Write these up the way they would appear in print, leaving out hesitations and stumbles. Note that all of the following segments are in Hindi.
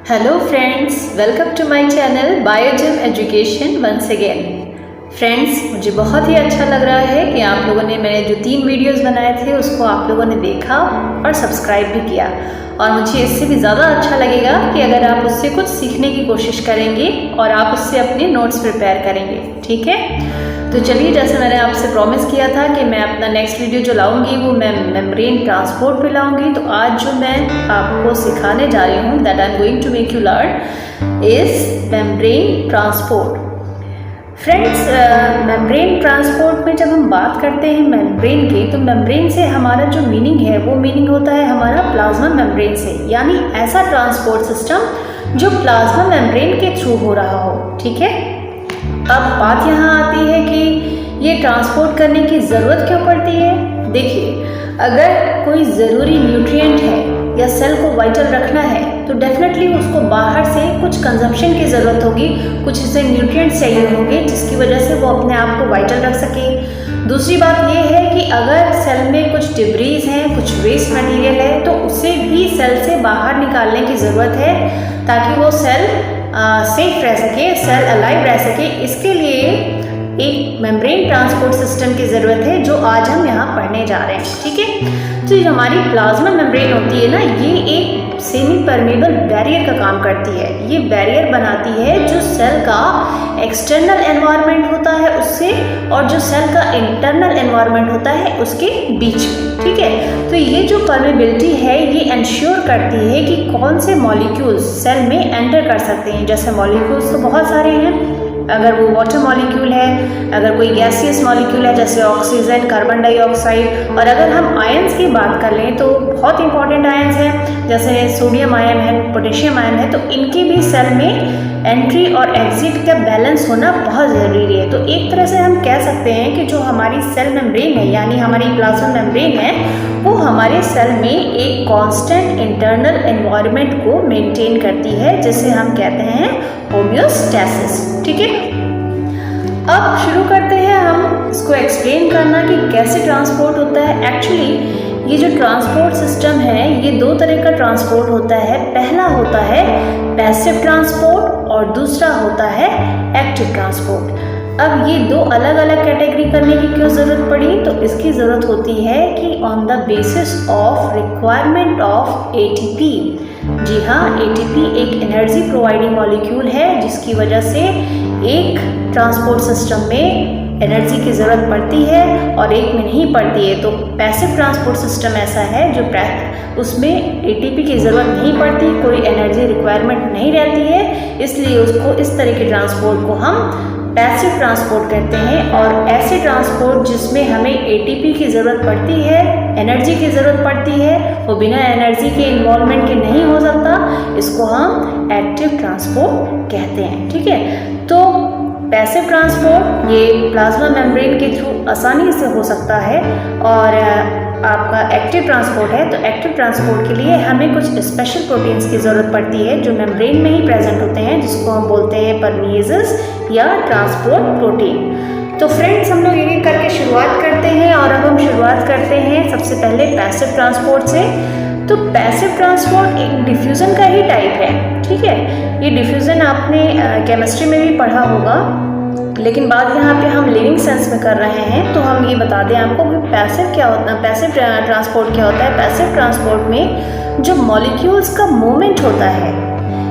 Hello friends, welcome to my channel Biogym education once again. Friends, मुझे बहुत ही अच्छा लग रहा है कि आप लोगों ने मैंने जो 3 वीडियोस बनाए थे उसको आप लोगों ने देखा और सब्सक्राइब भी किया। और मुझे इससे भी ज़्यादा अच्छा लगेगा कि अगर आप उससे कुछ सीखने की कोशिश करेंगे और आप उससे अपने नोट्स प्रिपेयर करेंगे। ठीक है, तो चलिए, जैसे मैंने आपसे प्रॉमिस किया था कि मैं अपना नेक्स्ट वीडियो जो लाऊंगी वो मैं मेम्ब्रेन ट्रांसपोर्ट पे लाऊंगी। तो आज जो मैं आपको सिखाने जा रही हूँ, that I am going to make you learn, is membrane transport. Friends, membrane transport में जब हम बात करते हैं मेम्ब्रेन की, तो मेम्ब्रेन से हमारा जो मीनिंग है वो मीनिंग होता है हमारा प्लाज्मा मेम्ब्रेन से, यानी ऐसा ट्रांसपोर्ट सिस्टम जो प्लाज्मा मेम्ब्रेन के थ्रू हो रहा हो। ठीक है, अब बात यहाँ आती है कि ये ट्रांसपोर्ट करने की ज़रूरत क्यों पड़ती है। देखिए, अगर कोई ज़रूरी न्यूट्रिएंट है या सेल को वाइटल रखना है तो डेफिनेटली उसको बाहर से कुछ कंजम्पशन की ज़रूरत होगी, कुछ इसे न्यूट्रिएंट्स चाहिए होंगे जिसकी वजह से वो अपने आप को वाइटल रख सके। दूसरी बात ये है कि अगर सेल में कुछ डिब्रीज हैं, कुछ वेस्ट मटेरियल है, तो उसे भी सेल से बाहर निकालने की ज़रूरत है ताकि वो सेल सेफ रह सके, सेल अलाइव रह सके। इसके लिए एक मेम्ब्रेन ट्रांसपोर्ट सिस्टम की ज़रूरत है जो आज हम यहाँ पढ़ने जा रहे हैं। ठीक है, तो जो हमारी प्लाज्मा मेम्ब्रेन होती है ना, ये एक सेमी परमेबल बैरियर का काम करती है। ये बैरियर बनाती है जो सेल का एक्सटर्नल एनवायरनमेंट होता है उससे और जो सेल का इंटरनल एनवायरनमेंट होता है उसके बीच में। ठीक है, तो ये जो परमेबिलिटी है ये इंश्योर करती है कि कौन से मॉलिक्यूल्स सेल में एंटर कर सकते हैं। जैसे मॉलिक्यूल्स तो बहुत सारे हैं, अगर वो वाटर मॉलिक्यूल है, अगर कोई गैसियस मॉलिक्यूल है जैसे ऑक्सीजन, कार्बन डाइऑक्साइड, और अगर हम आयंस की बात कर लें तो बहुत इंपॉर्टेंट आयंस हैं जैसे सोडियम आयन है, पोटेशियम आयन है, तो इनकी भी सेल में एंट्री और एग्जिट का बैलेंस होना बहुत ज़रूरी है। तो एक तरह से हम कह सकते हैं कि जो हमारी सेल मेम्ब्रेन है यानी हमारी प्लाज्मा मेम्ब्रेन है वो हमारे सेल में एक कांस्टेंट इंटरनल एनवायरनमेंट को मेंटेन करती है, जिसे हम कहते हैं होम्योस्टैसिस। ठीक है, अब शुरू करते हैं हम इसको एक्सप्लेन करना कि कैसे ट्रांसपोर्ट होता है। एक्चुअली ये जो ट्रांसपोर्ट सिस्टम है ये 2 तरह का ट्रांसपोर्ट होता है। पहला होता है पैसिव ट्रांसपोर्ट और दूसरा होता है एक्टिव ट्रांसपोर्ट। अब ये 2 अलग अलग कैटेगरी करने की क्यों ज़रूरत पड़ी, तो इसकी ज़रूरत होती है कि on the basis of requirement of ATP. जी हाँ, एटीपी एक एनर्जी प्रोवाइडिंग मॉलिक्यूल है जिसकी वजह से एक ट्रांसपोर्ट सिस्टम में एनर्जी की ज़रूरत पड़ती है और एक में नहीं पड़ती है। तो पैसिव ट्रांसपोर्ट सिस्टम ऐसा है जो उसमें एटीपी की ज़रूरत नहीं पड़ती, कोई एनर्जी रिक्वायरमेंट नहीं रहती है, इसलिए उसको इस तरह के ट्रांसपोर्ट को हम पैसिव ट्रांसपोर्ट कहते हैं। और ऐसे ट्रांसपोर्ट जिसमें हमें एटीपी की ज़रूरत पड़ती है, एनर्जी की ज़रूरत पड़ती है, वो बिना एनर्जी के इन्वॉल्वमेंट के नहीं हो सकता, इसको हम एक्टिव ट्रांसपोर्ट कहते हैं। ठीक है, तो पैसिव ट्रांसपोर्ट ये प्लाज्मा मेम्ब्रेन के थ्रू आसानी से हो सकता है, और आपका एक्टिव ट्रांसपोर्ट है तो एक्टिव ट्रांसपोर्ट के लिए हमें कुछ स्पेशल प्रोटीन्स की ज़रूरत पड़ती है जो मेम्ब्रेन में ही प्रेजेंट होते हैं, जिसको हम बोलते हैं परमिएजेस या ट्रांसपोर्ट प्रोटीन। तो फ्रेंड्स, हम लोग ये करके शुरुआत करते हैं, और अब हम शुरुआत करते हैं सबसे पहले पैसिव ट्रांसपोर्ट से। तो पैसिव ट्रांसपोर्ट एक डिफ्यूज़न का ही टाइप है। ठीक है, ये डिफ्यूज़न आपने केमिस्ट्री में भी पढ़ा होगा, लेकिन बात यहाँ पे हम लिविंग सेंस में कर रहे हैं, तो हम ये बता दें आपको कि पैसिव क्या होता है, पैसिव ट्रांसपोर्ट क्या होता है। पैसिव ट्रांसपोर्ट में जो मॉलिक्यूल्स का मूवमेंट होता है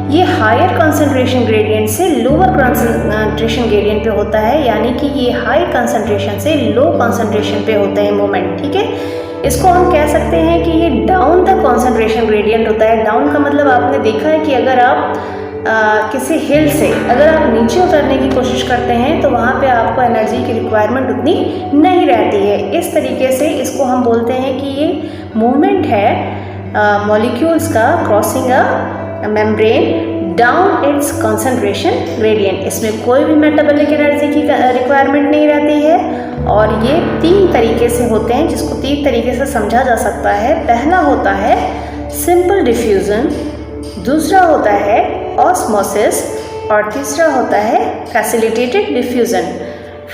ये हायर कंसंट्रेशन ग्रेडियंट से लोअर कंसंट्रेशन ग्रेडियंट पे होता है, यानी कि ये हाई कंसंट्रेशन से लो कंसंट्रेशन पे होते हैं मूवमेंट। ठीक है, इसको हम कह सकते हैं कि ये डाउन द कंसंट्रेशन ग्रेडियंट होता है। डाउन का मतलब आपने देखा है कि अगर आप किसी हिल से अगर आप नीचे उतरने की कोशिश करते हैं तो वहाँ पे आपको एनर्जी की रिक्वायरमेंट उतनी नहीं रहती है। इस तरीके से इसको हम बोलते हैं कि ये मूवमेंट है मॉलिक्यूल्स का crossing a membrane down it's concentration gradient. इसमें कोई भी मेटाबॉलिक एनर्जी की रिक्वायरमेंट नहीं रहती है, और ये 3 तरीके से होते हैं जिसको 3 तरीके से समझा जा सकता है। पहला होता है सिंपल डिफ्यूज़न, दूसरा होता है ऑस्मोसिस, और तीसरा होता है फैसिलिटेटेड डिफ्यूज़न।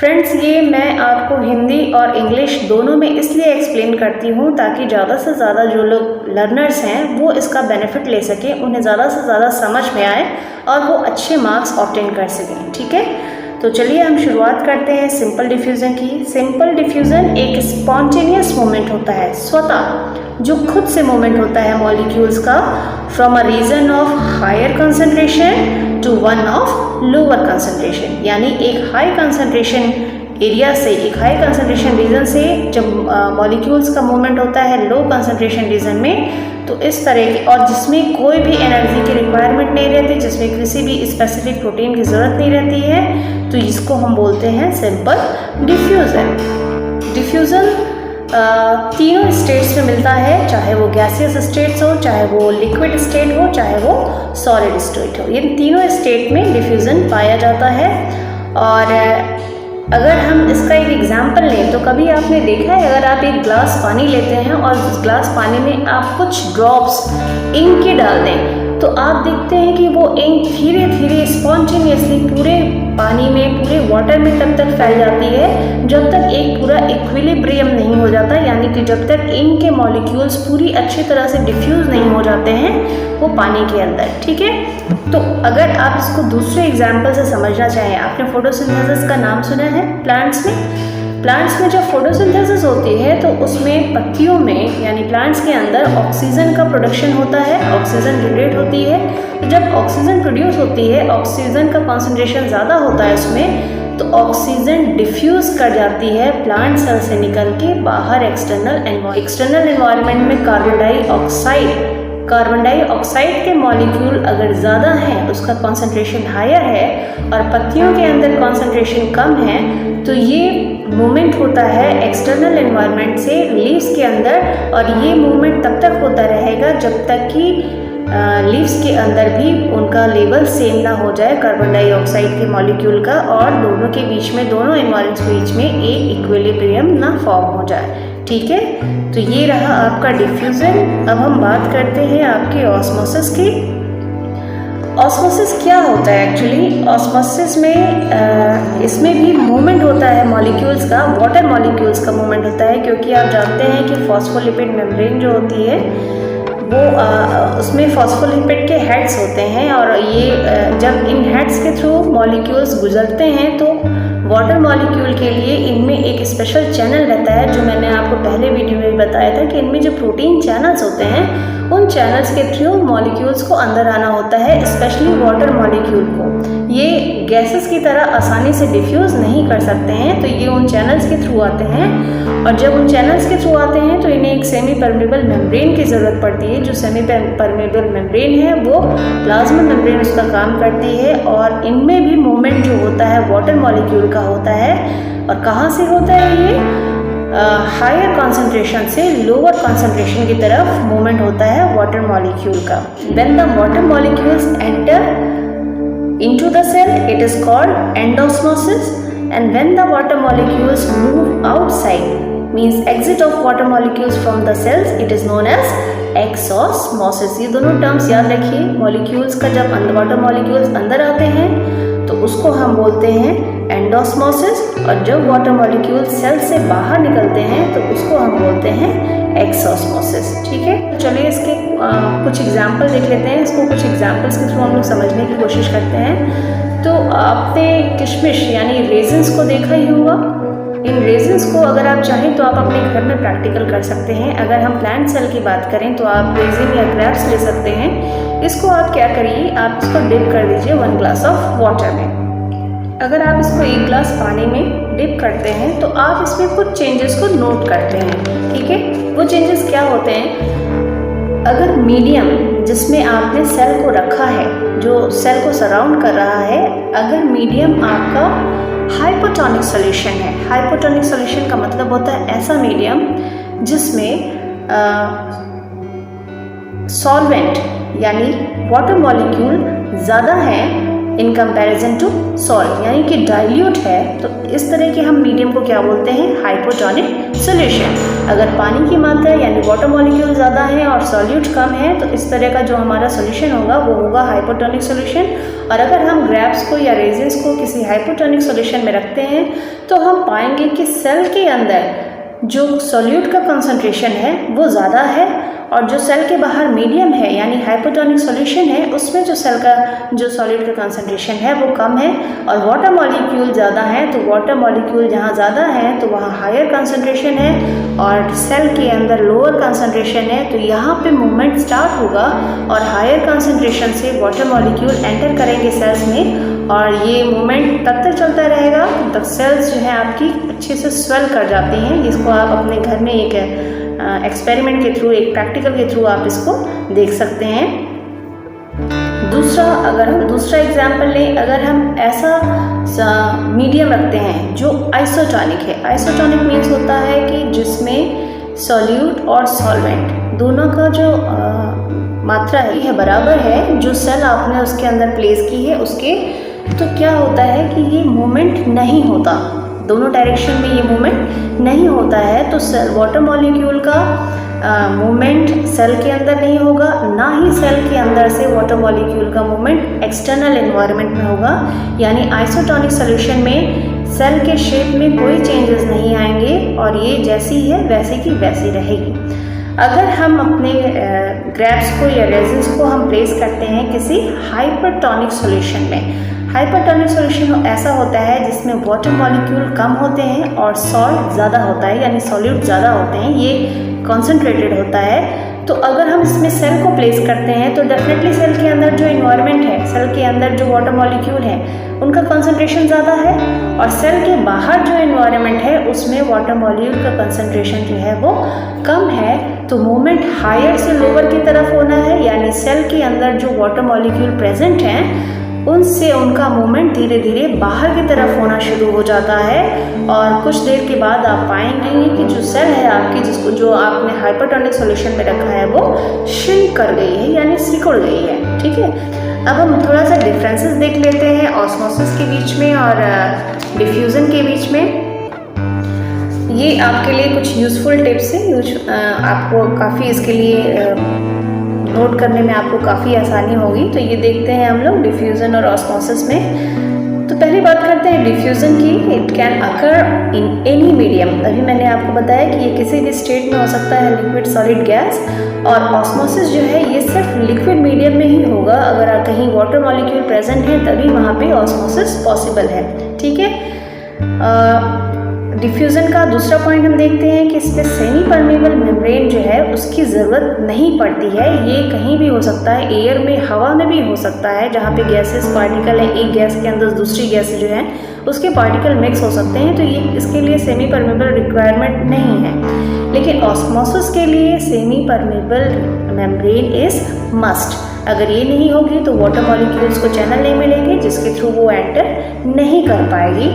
फ्रेंड्स, ये मैं आपको हिंदी और इंग्लिश दोनों में इसलिए एक्सप्लेन करती हूँ ताकि ज़्यादा से ज़्यादा जो लोग लर्नर्स हैं वो इसका बेनिफिट ले सकें, उन्हें ज़्यादा से ज़्यादा समझ में आए और वो अच्छे मार्क्स ऑब्टेन कर सकें। ठीक है, तो चलिए हम शुरुआत करते हैं सिंपल डिफ्यूज़न की। सिंपल डिफ्यूज़न एक स्पॉन्टेनियस मूवमेंट होता है, स्वतः जो खुद से मूवमेंट होता है मॉलिक्यूल्स का, from a region of higher concentration to one of lower concentration. यानी एक हाई कंसंट्रेशन एरिया से, एक हाई कंसंट्रेशन रीजन से जब मॉलिक्यूल्स का मूवमेंट होता है लो कंसंट्रेशन रीजन में, तो इस तरह की, और जिसमें कोई भी एनर्जी की रिक्वायरमेंट नहीं रहती, जिसमें किसी भी स्पेसिफिक प्रोटीन की ज़रूरत नहीं रहती है, तो इसको हम बोलते हैं सिंपल डिफ्यूज़न। डिफ्यूज़न तीनों स्टेट्स में मिलता है, चाहे वो गैसियस स्टेट्स हो, चाहे वो लिक्विड स्टेट हो, चाहे वो सॉलिड स्टेट हो। ये तीनों स्टेट में डिफ्यूज़न पाया जाता है। और अगर हम इसका एक एग्जाम्पल लें तो कभी आपने देखा है, अगर आप एक ग्लास पानी लेते हैं और उस ग्लास पानी में आप कुछ ड्रॉप्स इंक के डाल दें, तो आप देखते हैं कि वो इंक धीरे धीरे स्पॉन्टेनियसली पूरे पानी में, पूरे वाटर में तब तक फैल जाती है जब तक एक पूरा इक्विलिब्रियम नहीं हो जाता, यानी कि जब तक इंक के मॉलिक्यूल्स पूरी अच्छी तरह से डिफ्यूज़ नहीं हो जाते हैं वो पानी के अंदर। ठीक है, तो अगर आप इसको दूसरे एग्जाम्पल से समझना चाहें, आपने फोटोसिंथेसिस का नाम सुना है प्लांट्स में। प्लांट्स में जब फोटोसिंथेसिस होती है तो उसमें पत्तियों में, यानी प्लांट्स के अंदर ऑक्सीजन का प्रोडक्शन होता है, ऑक्सीजन जनरेट होती है। तो जब ऑक्सीजन प्रोड्यूस होती है, ऑक्सीजन का कॉन्सेंट्रेशन ज़्यादा होता है उसमें, तो ऑक्सीजन डिफ्यूज़ कर जाती है प्लांट सेल से निकल के बाहर एक्सटर्नल एनवायरनमेंट में। कार्बन डाइऑक्साइड के मॉलिक्यूल अगर ज़्यादा हैं, उसका कॉन्सेंट्रेशन हायर है, और पत्तियों के अंदर कॉन्सेंट्रेशन कम है, तो ये मूवमेंट होता है एक्सटर्नल एनवायरनमेंट से लीव्स के अंदर, और ये मूवमेंट तब तक होता रहेगा जब तक कि लीव्स के अंदर भी उनका लेवल सेम ना हो जाए कार्बन डाइऑक्साइड के मॉलिक्यूल का, और दोनों के बीच में, दोनों एनवायरनमेंट्स के बीच में एक इक्विलिब्रियम ना फॉर्म हो जाए। ठीक है, तो ये रहा आपका डिफ्यूज़न। अब हम बात करते हैं आपके ऑस्मोसिस की। ऑस्मोसिस क्या होता है एक्चुअली? ऑस्मोसिस में इसमें भी मूवमेंट होता है मॉलिक्यूल्स का, वाटर मॉलिक्यूल्स का मूवमेंट होता है, क्योंकि आप जानते हैं कि फॉस्फोलिपिड मेम्ब्रेन जो होती है वो उसमें फॉस्फोलिपिड के हेड्स होते हैं, और ये जब इन हेड्स के थ्रू मॉलिक्यूल्स गुजरते हैं तो वाटर मॉलिक्यूल के लिए इनमें एक स्पेशल चैनल रहता है, जो मैंने आपको पहले वीडियो में बताया था कि इनमें जो प्रोटीन चैनल्स होते हैं, उन चैनल्स के थ्रू मॉलिक्यूल्स को अंदर आना होता है, स्पेशली वाटर मॉलिक्यूल को। ये गैसेस की तरह आसानी से डिफ्यूज़ नहीं कर सकते हैं, तो ये उन चैनल्स के थ्रू आते हैं, और जब उन चैनल्स के थ्रू आते हैं तो इन्हें एक सेमी परमेबल मेम्ब्रेन की ज़रूरत पड़ती है। जो सेमी परमेबल मेम्ब्रेन है वो प्लाज्मा मेम्ब्रेन उसका काम करती है, और इनमें भी मूवमेंट जो होता है वाटर मॉलिक्यूल का होता है। और कहाँ से होता है ये? हायर कॉन्सेंट्रेशन से लोअर कॉन्सेंट्रेशन की तरफ मूवमेंट होता है वाटर मॉलिक्यूल का। When the water molecules enter into the cell, it is called endosmosis, and when the water molecules move outside, means exit of water molecules from the cells, it is known as exosmosis। ये दोनों टर्म्स याद रखिए। मॉलिक्यूल्स का जब वाटर मॉलिक्यूल्स अंदर आते हैं तो उसको हम बोलते हैं एंडोस्मोसिस, और जब वाटर मॉलिक्यूल सेल से बाहर निकलते हैं तो उसको हम बोलते हैं एक्सोस्मोसिस। ठीक है, तो चलिए इसके कुछ एग्जाम्पल देख लेते हैं। इसको कुछ एग्जाम्पल्स के थ्रू हम लोग समझने की कोशिश करते हैं। तो आपने किशमिश यानी रेजिन्स को देखा ही होगा। इन रेजिन्स को अगर आप चाहें तो आप अपने घर में प्रैक्टिकल कर सकते हैं। अगर हम प्लांट सेल की बात करें तो आप रेजिन या ग्रेप्स ले सकते हैं। इसको आप क्या करिए, आप इसको डिप कर दीजिए 1 ग्लास ऑफ वाटर में। अगर आप इसको 1 ग्लास पानी में डिप करते हैं तो आप इसमें कुछ चेंजेस को नोट करते हैं। ठीक है, वो चेंजेस क्या होते हैं? अगर मीडियम जिसमें आपने सेल को रखा है, जो सेल को सराउंड कर रहा है, अगर मीडियम आपका हाइपोटोनिक सॉल्यूशन है, हाइपोटोनिक सॉल्यूशन का मतलब होता है ऐसा मीडियम जिसमें सॉल्वेंट यानी वाटर मॉलिक्यूल ज़्यादा है इन कंपैरिजन टू सॉल्ट, यानी कि डाइल्यूट है। तो इस तरह के हम मीडियम को क्या बोलते हैं? Hypotonic solution. अगर पानी की मात्रा यानी वाटर मॉलिक्यूल ज़्यादा है और सॉल्यूट कम है तो इस तरह का जो हमारा सॉल्यूशन होगा वो होगा हाइपोटोनिक सॉल्यूशन। और अगर हम ग्रेप्स को या रेजिन्स को किसी हाइपोटोनिक सॉल्यूशन में रखते हैं तो हम पाएंगे कि सेल के अंदर जो सॉल्यूट का कंसंट्रेशन है वो ज़्यादा है और जो सेल के बाहर मीडियम है यानी हाइपोटोनिक सॉल्यूशन है उसमें जो सेल का जो सॉल्यूट का कंसंट्रेशन है वो कम है। और वाटर मॉलिक्यूल ज़्यादा है तो वाटर मॉलिक्यूल जहाँ ज़्यादा है तो वहाँ हायर कंसंट्रेशन है और सेल के अंदर लोअर कंसंट्रेशन है, तो यहाँ पे मूवमेंट स्टार्ट होगा और हायर कंसंट्रेशन से वाटर मॉलिक्यूल एंटर करेंगे सेल्स में और ये मूवमेंट तब तक चलता रहेगा तब सेल्स जो है आपकी अच्छे से स्वेल कर जाती हैं। जिसको आप अपने घर में एक एक्सपेरिमेंट के थ्रू, एक प्रैक्टिकल के थ्रू आप इसको देख सकते हैं। अगर हम दूसरा एग्जाम्पल लें, अगर हम ऐसा मीडियम रखते हैं जो आइसोटोनिक है। आइसोटोनिक मीन्स होता है कि जिसमें सॉल्यूट और सॉल्वेंट दोनों का जो मात्रा है बराबर है, जो सेल आपने उसके अंदर प्लेस की है उसके, तो क्या होता है कि ये मूवमेंट नहीं होता, दोनों डायरेक्शन में ये मूवमेंट नहीं होता है। तो वाटर मॉलिक्यूल का मूवमेंट सेल के अंदर नहीं होगा, ना ही सेल के अंदर से वाटर मॉलिक्यूल का मूवमेंट एक्सटर्नल एनवायरनमेंट में होगा। यानी आइसोटोनिक सॉल्यूशन में सेल के शेप में कोई चेंजेस नहीं आएंगे और ये जैसी है वैसे की वैसी रहेगी। अगर हम अपने ग्रेप्स को या रेजिन्स को हम प्लेस करते हैं किसी हाइपरटोनिक सॉल्यूशन में, हाइपरटोनिक सॉल्यूशन ऐसा होता है जिसमें वाटर मॉलिक्यूल कम होते हैं और सॉल्ट ज़्यादा होता है यानी सॉल्यूट ज़्यादा होते हैं, ये कॉन्सेंट्रेटेड होता है। तो अगर हम इसमें सेल को प्लेस करते हैं तो डेफिनेटली सेल के अंदर जो इन्वायरमेंट है, सेल के अंदर जो वाटर मॉलिक्यूल है उनका कॉन्सेंट्रेशन ज़्यादा है और सेल के बाहर जो इन्वायरमेंट है उसमें वाटर मॉलिक्यूल का कंसंट्रेशन जो है वो कम है। तो मूवमेंट हायर से लोअर की तरफ होना है, यानी सेल के अंदर जो वाटर मॉलिक्यूल प्रेजेंट हैं उनसे उनका मूवमेंट धीरे धीरे बाहर की तरफ होना शुरू हो जाता है और कुछ देर के बाद आप पाएंगे कि जो सेल है आपकी, जिसको जो आपने हाइपरटोनिक सॉल्यूशन में रखा है वो श्रिंक कर गई है यानी सिकुड़ गई है। ठीक है, अब हम थोड़ा सा डिफरेंसेस देख लेते हैं ऑस्मोसिस के बीच में और डिफ्यूज़न के बीच में। ये आपके लिए कुछ यूज़फुल टिप्स हैं, आपको काफ़ी इसके लिए नोट करने में आपको काफ़ी आसानी होगी। तो ये देखते हैं हम लोग डिफ्यूज़न और ऑस्मोसिस में। तो पहली बात करते हैं डिफ्यूज़न की। It can occur in any medium. अभी मैंने आपको बताया कि ये किसी भी स्टेट में हो सकता है, लिक्विड, सॉलिड, गैस। और ऑस्मोसिस जो है ये सिर्फ लिक्विड मीडियम में ही होगा, अगर कहीं वाटर मॉलिक्यूल प्रेजेंट है तभी वहाँ पे ऑस्मोसिस पॉसिबल है। ठीक है, डिफ्यूज़न का दूसरा पॉइंट हम देखते हैं कि इसमें सेमी परमेबल मेम्ब्रेन जो है उसकी ज़रूरत नहीं पड़ती है। ये कहीं भी हो सकता है, एयर में, हवा में भी हो सकता है, जहाँ पे गैसेस पार्टिकल है, एक गैस के अंदर दूसरी गैस जो है उसके पार्टिकल मिक्स हो सकते हैं, तो ये इसके लिए सेमी परमेबल रिक्वायरमेंट नहीं है। लेकिन ऑस्मोसिस के लिए semi permeable membrane is must. अगर ये नहीं होगी तो वाटर मॉलिक्यूल्स को चैनल नहीं मिलेंगे जिसके थ्रू वो एंटर नहीं कर पाएगी।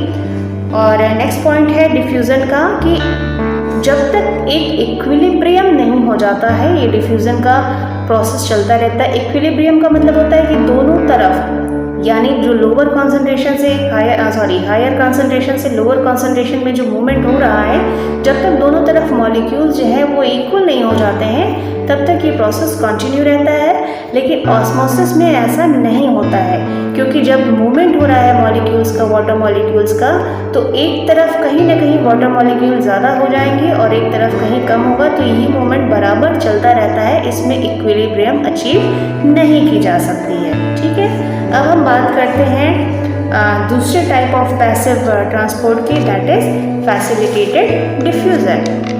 और नेक्स्ट पॉइंट है डिफ्यूज़न का कि जब तक एक इक्विलिब्रियम नहीं हो जाता है, ये डिफ्यूज़न का प्रोसेस चलता रहता है। इक्विलिब्रियम का मतलब होता है कि दोनों तरफ, यानी जो लोअर कॉन्सेंट्रेशन से हायर कॉन्सेंट्रेशन से लोअर कॉन्सेंट्रेशन में जो मूवमेंट हो रहा है, जब तक दोनों तरफ मॉलिक्यूल्स जो है वो इक्वल नहीं हो जाते हैं तब तक ये प्रोसेस कंटिन्यू रहता है। लेकिन ऑस्मोसिस में ऐसा नहीं होता है, क्योंकि जब मूवमेंट हो रहा है मॉलिक्यूल्स का, वाटर मॉलिक्यूल्स का, तो एक तरफ कहीं ना कहीं वाटर मॉलिक्यूल ज़्यादा हो जाएंगे और एक तरफ कहीं कम होगा, तो ये मूवमेंट बराबर चलता रहता है। इसमें इक्विलिब्रियम अचीव नहीं की जा सकती है। ठीक है, अब हम बात करते हैं दूसरे टाइप ऑफ पैसिव ट्रांसपोर्ट की, दैट इज फैसिलिटेटेड डिफ्यूजन।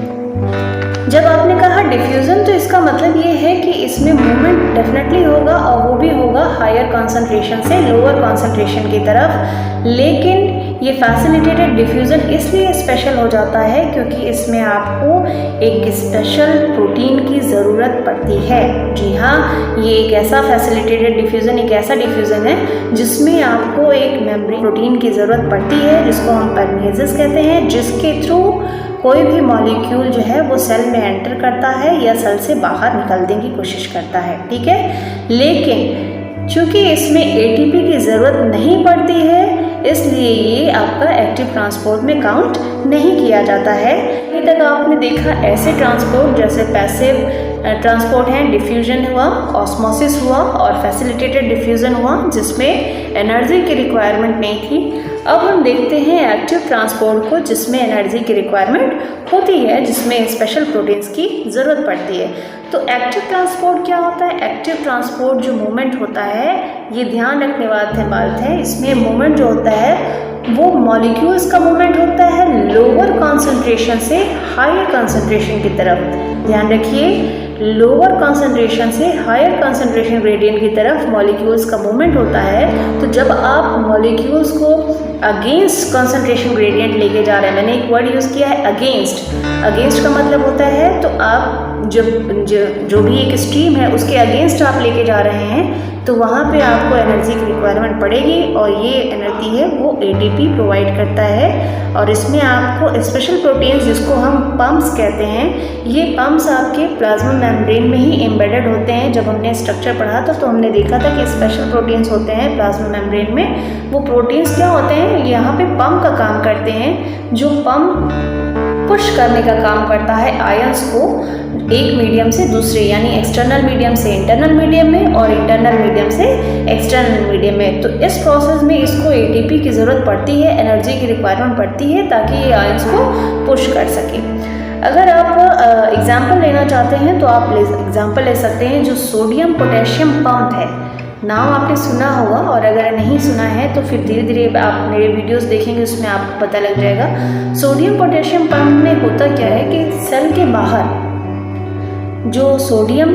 जब आपने कहा डिफ्यूज़न तो इसका मतलब ये है कि इसमें मूवमेंट डेफिनेटली होगा और वो भी होगा हायर कॉन्सेंट्रेशन से लोअर कॉन्सेंट्रेशन की तरफ। लेकिन ये फैसिलिटेटेड डिफ्यूज़न इसलिए स्पेशल हो जाता है क्योंकि इसमें आपको एक स्पेशल प्रोटीन की ज़रूरत पड़ती है। जी हाँ, ये एक ऐसा फैसिलिटेटेड डिफ्यूज़न, एक ऐसा डिफ्यूज़न है जिसमें आपको एक मेम्ब्रेन प्रोटीन की ज़रूरत पड़ती है जिसको हम परमेजेस कहते हैं, जिसके थ्रू कोई भी मॉलिक्यूल जो है वो सेल में एंटर करता है या सेल से बाहर निकलने की कोशिश करता है। ठीक है, लेकिन चूँकि इसमें एटीपी की ज़रूरत नहीं पड़ती है, इसलिए ये आपका एक्टिव ट्रांसपोर्ट में काउंट नहीं किया जाता है। अभी तक आपने देखा ऐसे ट्रांसपोर्ट जैसे पैसिव ट्रांसपोर्ट है, डिफ्यूजन हुआ, ऑस्मोसिस हुआ और फैसिलिटेटेड डिफ्यूजन हुआ जिसमें एनर्जी की रिक्वायरमेंट नहीं थी। अब हम देखते हैं एक्टिव ट्रांसपोर्ट को जिसमें एनर्जी की रिक्वायरमेंट होती है, जिसमें स्पेशल प्रोटीन्स की ज़रूरत पड़ती है। तो एक्टिव ट्रांसपोर्ट क्या होता है? एक्टिव ट्रांसपोर्ट जो मूवमेंट होता है, ये ध्यान रखने वाली बात है, इसमें मूवमेंट जो होता है वो मॉलिक्यूल्स का मूवमेंट होता है लोअर कॉन्सेंट्रेशन से हायर कॉन्सेंट्रेशन की तरफ। ध्यान रखिए, लोअर कॉन्सेंट्रेशन से हायर कॉन्सेंट्रेशन ग्रेडियंट की तरफ मॉलिक्यूल्स का मूवमेंट होता है। तो जब आप मॉलिक्यूल्स को अगेंस्ट कॉन्सेंट्रेशन ग्रेडियंट लेके जा रहे हैं, मैंने एक वर्ड यूज़ किया है अगेंस्ट। अगेंस्ट का मतलब होता है तो आप जो भी एक स्ट्रीम है उसके अगेंस्ट आप लेके जा रहे हैं, तो वहाँ पे आपको एनर्जी की रिक्वायरमेंट पड़ेगी और ये एनर्जी है वो एटीपी प्रोवाइड करता है। और इसमें आपको स्पेशल प्रोटीन्स जिसको हम पम्प्स कहते हैं, ये पम्प्स आपके प्लाज्मा मेम्ब्रेन में ही एम्बेडेड होते हैं। जब हमने स्ट्रक्चर पढ़ा था तो हमने देखा था कि स्पेशल प्रोटीन्स होते हैं प्लाज्मा मेम्ब्रेन में। वो प्रोटीन्स क्या होते हैं? यहाँ पे पंप का काम करते हैं, जो पंप पुश करने का काम करता है आयंस को एक मीडियम से दूसरे, यानी एक्सटर्नल मीडियम से इंटरनल मीडियम में और इंटरनल मीडियम से एक्सटर्नल मीडियम में। तो इस प्रोसेस में इसको एटीपी की ज़रूरत पड़ती है, एनर्जी की रिक्वायरमेंट पड़ती है ताकि ये आयंस को पुश कर सके। अगर आप एग्जाम्पल लेना चाहते हैं तो आप एग्जाम्पल ले सकते हैं जो सोडियम पोटेशियम पंप है। नाम आपने सुना होगा, और अगर नहीं सुना है तो फिर धीरे धीरे आप मेरे वीडियोस देखेंगे, उसमें आपको पता लग जाएगा। सोडियम पोटेशियम पंप में होता क्या है कि सेल के बाहर जो सोडियम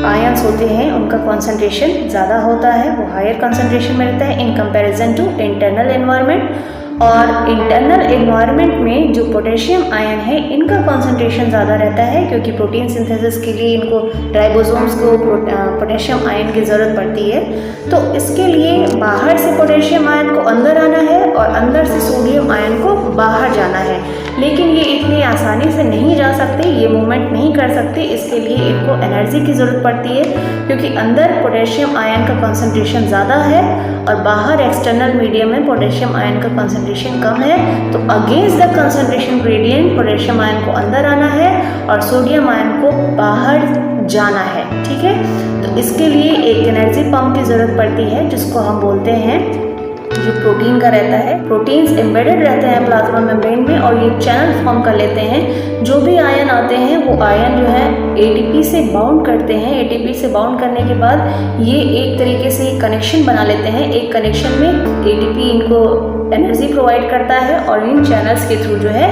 आयंस होते हैं उनका कॉन्सेंट्रेशन ज़्यादा होता है, वो हायर कॉन्सेंट्रेशन में रहता है in comparison to internal environment. और इंटरनल एनवायरनमेंट में जो पोटेशियम आयन है इनका कॉन्सेंट्रेशन ज़्यादा रहता है, क्योंकि प्रोटीन सिंथेसिस के लिए इनको राइबोसोम्स को पोटेशियम आयन की ज़रूरत पड़ती है। तो इसके लिए बाहर से पोटेशियम आयन को अंदर आना है और अंदर से सोडियम आयन को बाहर जाना है, लेकिन ये इतनी आसानी से नहीं जा सकते, ये मूवमेंट नहीं कर सकते। इसके लिए इनको एनर्जी की ज़रूरत पड़ती है, क्योंकि अंदर पोटेशियम आयन का कॉन्सेंट्रेशन ज़्यादा है और बाहर एक्सटर्नल मीडियम में पोटेशियम आयन का कॉन्सेंट्रेशन कम है। तो against the concentration gradient potassium ion को अंदर आना है और सोडियम आयन को बाहर जाना है। ठीक है, तो इसके लिए एक एनर्जी पंप की ज़रूरत पड़ती है, जिसको हम बोलते हैं, जो प्रोटीन का रहता है। प्रोटीन्स एम्बेडेड रहते हैं प्लाज्मा मेम्ब्रेन में और ये चैनल फॉर्म कर लेते हैं। जो भी आयन आते हैं वो आयन जो है एटीपी से बाउंड करते हैं। एटीपी से बाउंड करने के बाद ये एक तरीके से कनेक्शन बना लेते हैं। एक कनेक्शन में एटीपी इनको एनर्जी प्रोवाइड करता है और इन चैनल्स के थ्रू जो है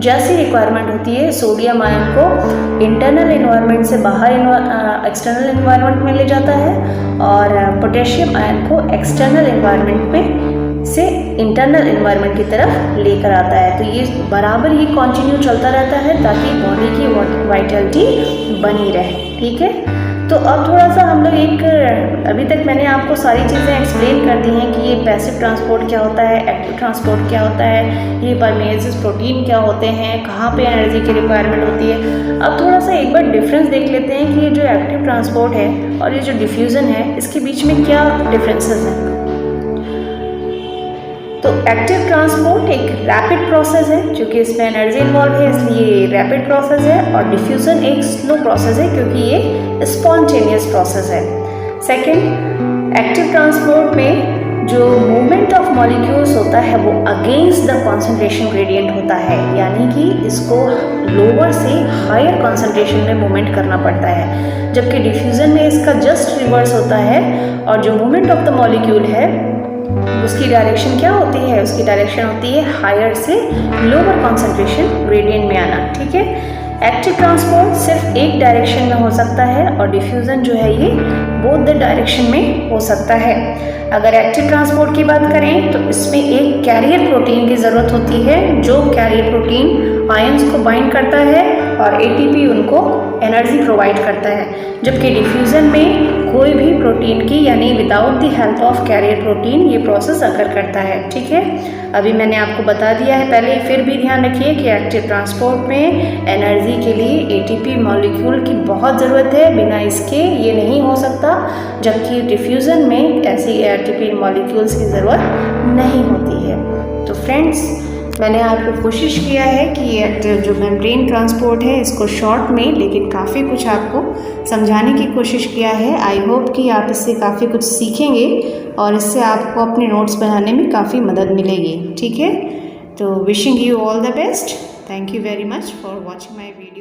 जैसी रिक्वायरमेंट होती है सोडियम आयन को इंटरनल एनवायरनमेंट से बाहर एक्सटर्नल एनवायरनमेंट में ले जाता है और पोटेशियम आयन को एक्सटर्नल एनवायरनमेंट में से इंटरनल एनवायरनमेंट की तरफ लेकर आता है। तो ये बराबर ही कंटिन्यू चलता रहता है ताकि बॉडी की वाइटलिटी बनी रहे। ठीक है, तो अब थोड़ा सा हम लोग अभी तक मैंने आपको सारी चीज़ें एक्सप्लेन कर दी हैं कि ये पैसिव ट्रांसपोर्ट क्या होता है, एक्टिव ट्रांसपोर्ट क्या होता है, ये परमेसिस प्रोटीन क्या होते हैं, कहाँ पे एनर्जी की रिक्वायरमेंट होती है। अब थोड़ा सा एक बार डिफरेंस देख लेते हैं कि ये जो एक्टिव ट्रांसपोर्ट है और ये जो डिफ्यूज़न है इसके बीच में क्या डिफरेंसेस हैं। तो एक्टिव ट्रांसपोर्ट एक रैपिड प्रोसेस है, क्योंकि इसमें एनर्जी इन्वॉल्व है इसलिए रैपिड प्रोसेस है, और डिफ्यूज़न एक स्लो प्रोसेस है क्योंकि ये स्पॉन्टेनियस प्रोसेस है। सेकंड, एक्टिव ट्रांसपोर्ट में जो मूवमेंट ऑफ मॉलिक्यूल्स होता है वो अगेंस्ट द कॉन्सेंट्रेशन ग्रेडियंट होता है, यानी कि इसको लोअर से हायर कॉन्सेंट्रेशन में मूवमेंट करना पड़ता है, जबकि डिफ्यूज़न में इसका जस्ट रिवर्स होता है। और जो मूवमेंट ऑफ द मॉलिक्यूल है उसकी डायरेक्शन क्या होती है? उसकी डायरेक्शन होती है हायर से लोअर कॉन्सेंट्रेशन ग्रेडियंट में आना। ठीक है, एक्टिव ट्रांसपोर्ट सिर्फ एक डायरेक्शन में हो सकता है और डिफ्यूज़न जो है ये बोथ द डायरेक्शन में हो सकता है। अगर एक्टिव ट्रांसपोर्ट की बात करें तो इसमें एक कैरियर प्रोटीन की ज़रूरत होती है, जो कैरियर प्रोटीन आयंस को बाइंड करता है और एटीपी उनको एनर्जी प्रोवाइड करता है, जबकि डिफ्यूज़न में कोई भी प्रोटीन की यानी without the help of carrier protein ये प्रोसेस अकर करता है। ठीक है, अभी मैंने आपको बता दिया है पहले, फिर भी ध्यान रखिए कि एक्टिव ट्रांसपोर्ट में एनर्जी के लिए एटीपी मॉलिक्यूल की बहुत ज़रूरत है, बिना इसके ये नहीं हो सकता, जबकि डिफ्यूज़न में ऐसी एटीपी मॉलिक्यूल्स की ज़रूरत नहीं होती है। तो फ्रेंड्स, मैंने आपको कोशिश किया है कि ये जो मेम्ब्रेन ट्रांसपोर्ट है इसको शॉर्ट में लेकिन काफ़ी कुछ आपको समझाने की कोशिश किया है। आई होप कि आप इससे काफ़ी कुछ सीखेंगे और इससे आपको अपने नोट्स बनाने में काफ़ी मदद मिलेगी। ठीक है, तो wishing you all the best. Thank you very much for watching my video.